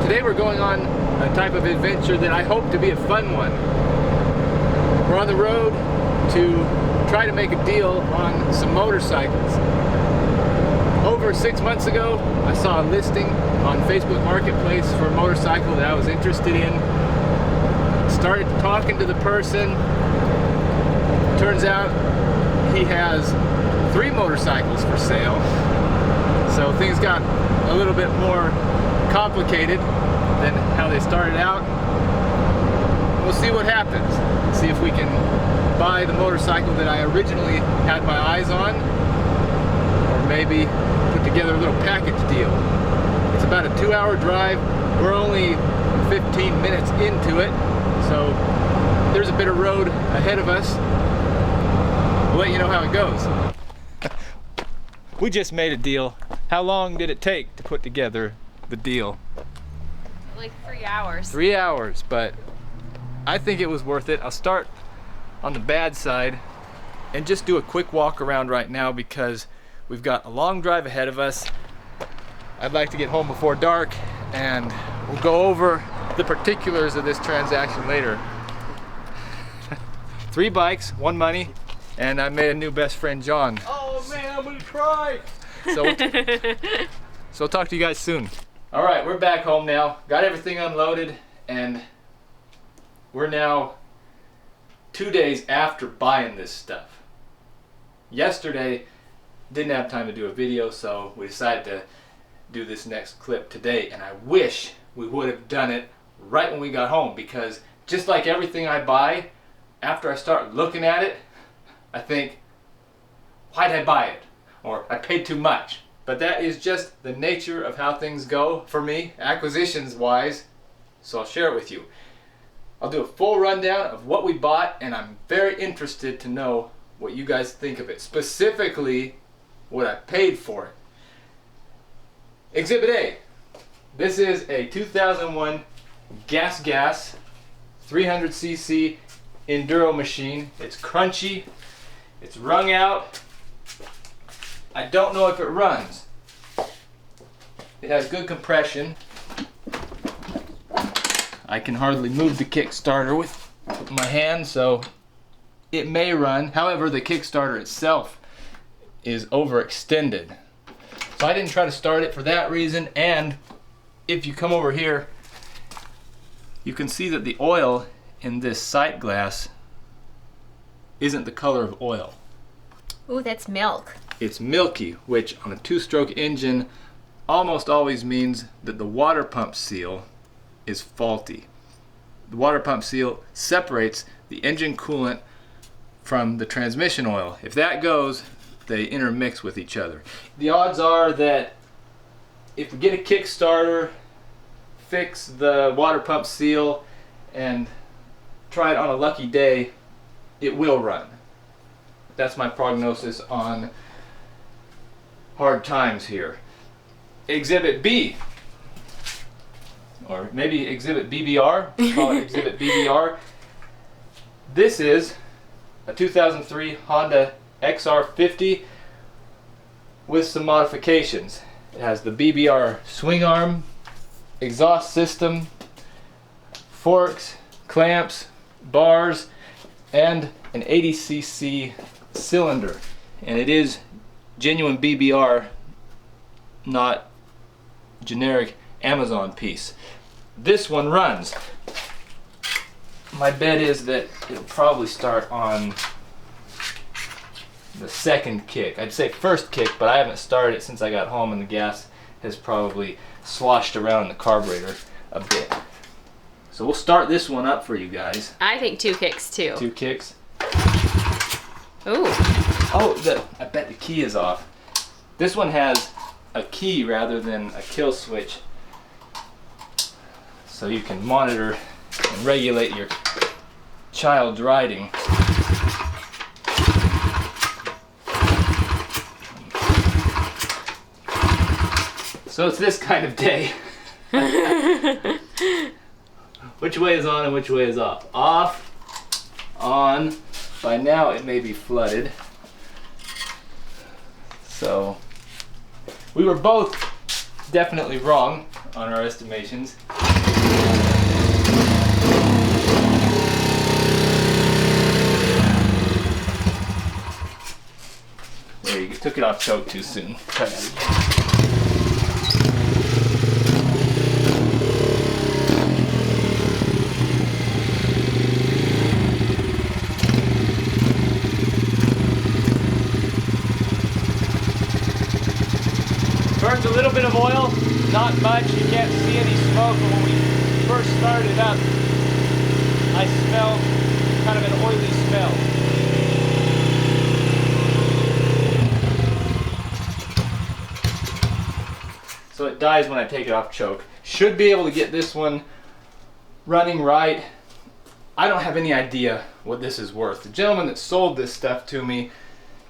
Today we're going on a type of adventure that I hope to be a fun one. We're on the road to try to make a deal on some motorcycles. Over 6 months ago, I saw a listing on Facebook Marketplace for a motorcycle that I was interested in. Started talking to the person. Turns out he has 3 motorcycles for sale. So things got a little bit more complicated than how they started out. We'll see what happens. See if we can buy the motorcycle that I originally had my eyes on, or maybe put together a little package deal. It's about a 2-hour drive. We're only 15 minutes into it, so there's a bit of road ahead of us. We'll let you know how it goes. We just made a deal. How long did it take to put together the deal? Like 3 hours. 3 hours, but I think it was worth it. I'll start on the bad side and just do a quick walk around right now because we've got a long drive ahead of us. I'd like to get home before dark, and we'll go over the particulars of this transaction later. 3 bikes, 1 money, and I made a new best friend, John. Oh man, I'm gonna cry! So I'll talk to you guys soon. All right, we're back home now. Got everything unloaded, and we're now 2 days after buying this stuff. Yesterday, didn't have time to do a video, so we decided to do this next clip today, and I wish we would have done it right when we got home, because just like everything I buy, after I start looking at it, I think, why did I buy it? Or I paid too much. But that is just the nature of how things go for me, acquisitions wise, so I'll share it with you. I'll do a full rundown of what we bought, and I'm very interested to know what you guys think of it, specifically what I paid for it. Exhibit A. This is a 2001 Gas 300cc enduro machine. It's crunchy, it's wrung out. I don't know if it runs. It has good compression. I can hardly move the Kickstarter with my hand, so it may run. However, the Kickstarter itself is overextended. So I didn't try to start it for that reason, and if you come over here, you can see that the oil in this sight glass isn't the color of oil. Ooh, that's milk. It's milky, which on a 2-stroke engine almost always means that the water pump seal is faulty. The water pump seal separates the engine coolant from the transmission oil. If that goes, they intermix with each other. The odds are that if we get a Kickstarter, fix the water pump seal, and try it on a lucky day, it will run. That's my prognosis on hard times here. Exhibit B, or maybe Exhibit BBR, call it Exhibit BBR. This is a 2003 Honda XR50 with some modifications. It has the BBR swing arm, exhaust system, forks, clamps, bars, and an 80cc cylinder. And it is genuine BBR, not generic Amazon piece. This one runs. My bet is that it'll probably start on the second kick. I'd say first kick, but I haven't started it since I got home, and the gas has probably sloshed around in the carburetor a bit. So we'll start this one up for you guys. I think 2 kicks too. 2 kicks. Ooh. Oh, I bet the key is off. This one has a key rather than a kill switch, so you can monitor and regulate your child's riding. So it's this kind of day. Which way is on and which way is off? Off, on. By now it may be flooded. So we were both definitely wrong on our estimations. There, you took it off choke too soon. Try that again. Burns a little bit of oil, not much. You can't see any smoke, but when we first started up, I smelled kind of an oily smell. So it dies when I take it off choke. Should be able to get this one running right. I don't have any idea what this is worth. The gentleman that sold this stuff to me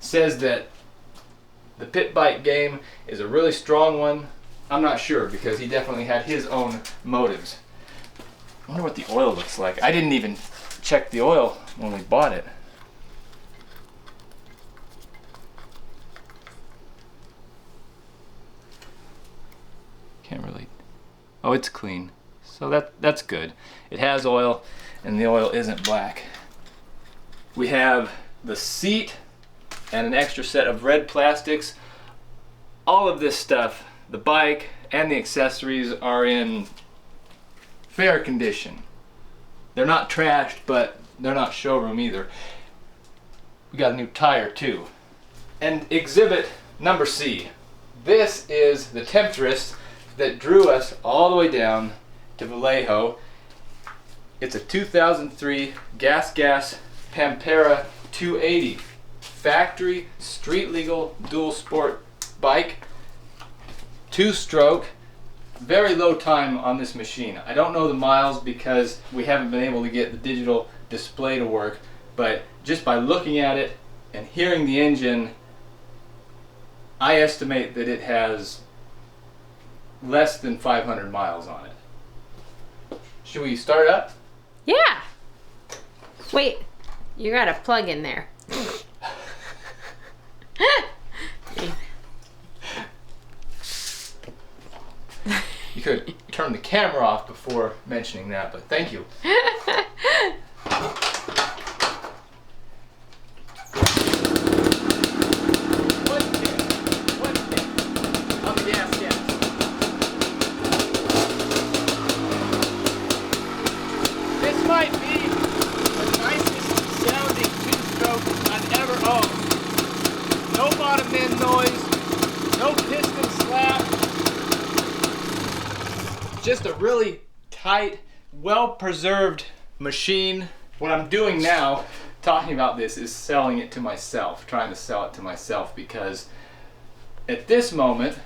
says that the pit bike game is a really strong one. I'm not sure because he definitely had his own motives. I wonder what the oil looks like. I didn't even check the oil when we bought it. Can't really. Oh, it's clean. So that's good. It has oil and the oil isn't black. We have the seat and an extra set of red plastics. All of this stuff, the bike and the accessories, are in fair condition. They're not trashed, but they're not showroom either. We got a new tire too. And exhibit number C. This is the temptress that drew us all the way down to Vallejo. It's a 2003 Gas Pampera 280. Factory, street legal, dual sport bike, 2-stroke, very low time on this machine. I don't know the miles because we haven't been able to get the digital display to work, but just by looking at it and hearing the engine, I estimate that it has less than 500 miles on it. Should we start up? Yeah. Wait, you got a plug in there. You could turn the camera off before mentioning that, but thank you. One kick on the gas. This might be the nicest sounding 2-stroke I've ever owned. No bottom end noise, no piston slap. Just a really tight, well-preserved machine. What I'm doing now, talking about this, is selling it to myself, trying to sell it to myself, because at this moment,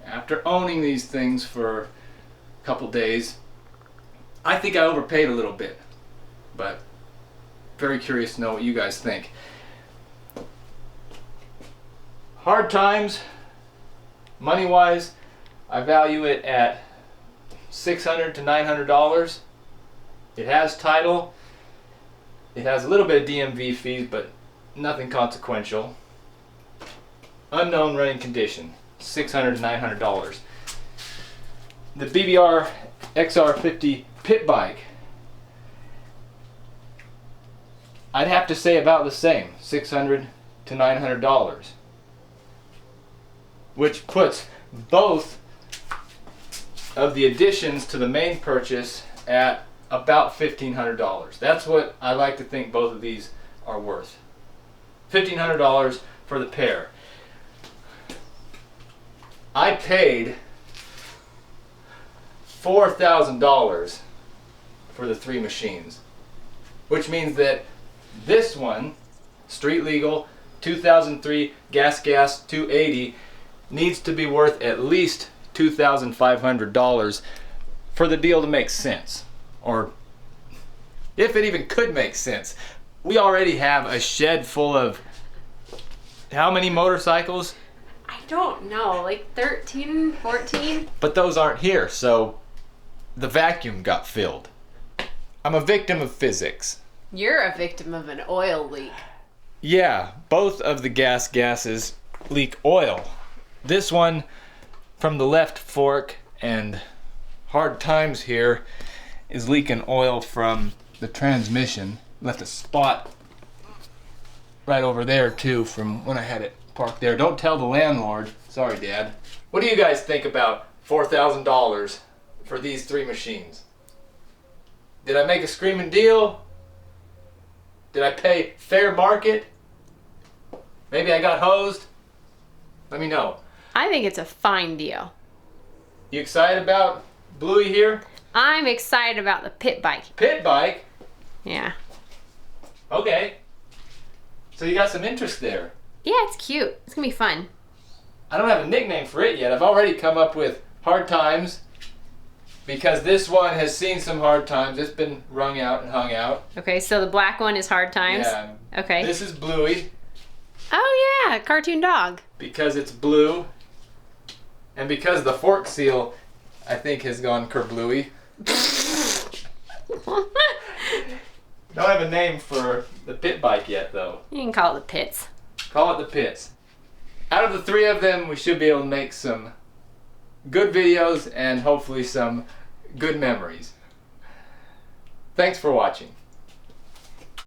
after owning these things for a couple days, I think I overpaid a little bit, but very curious to know what you guys think. Hard times, money-wise, I value it at $600 to $900. It has title. It has a little bit of DMV fees, but nothing consequential. Unknown running condition, $600 to $900. The BBR XR50 pit bike, I'd have to say about the same, $600 to $900, which puts both of the additions to the main purchase at about $1,500. That's what I like to think both of these are worth. $1,500 for the pair. I paid $4,000 for the 3 machines, which means that this one, street legal, 2003 Gas 280, needs to be worth at least $2,500 for the deal to make sense, or if it even could make sense. We already have a shed full of how many motorcycles? I don't know, like 13, 14? But those aren't here, so the vacuum got filled. I'm a victim of physics. You're a victim of an oil leak. Yeah, both of the gases leak oil. This one from the left fork and Hard Times here is leaking oil from the transmission. Left a spot right over there too from when I had it parked there. Don't tell the landlord. Sorry, Dad. What do you guys think about $4,000 for these 3 machines? Did I make a screaming deal? Did I pay fair market? Maybe I got hosed? Let me know. I think it's a fine deal. You excited about Bluey here? I'm excited about the pit bike. Pit bike? Yeah. Okay. So you got some interest there. Yeah, it's cute. It's gonna be fun. I don't have a nickname for it yet. I've already come up with Hard Times because this one has seen some hard times. It's been wrung out and hung out. Okay, so the black one is Hard Times. Yeah. Okay. This is Bluey Oh yeah, cartoon dog. because it's blue. And because the fork seal, I think, has gone kerblooey. Don't have a name for the pit bike yet, though. You can call it the pits. Call it the pits. Out of the 3 of them, we should be able to make some good videos and hopefully some good memories. Thanks for watching.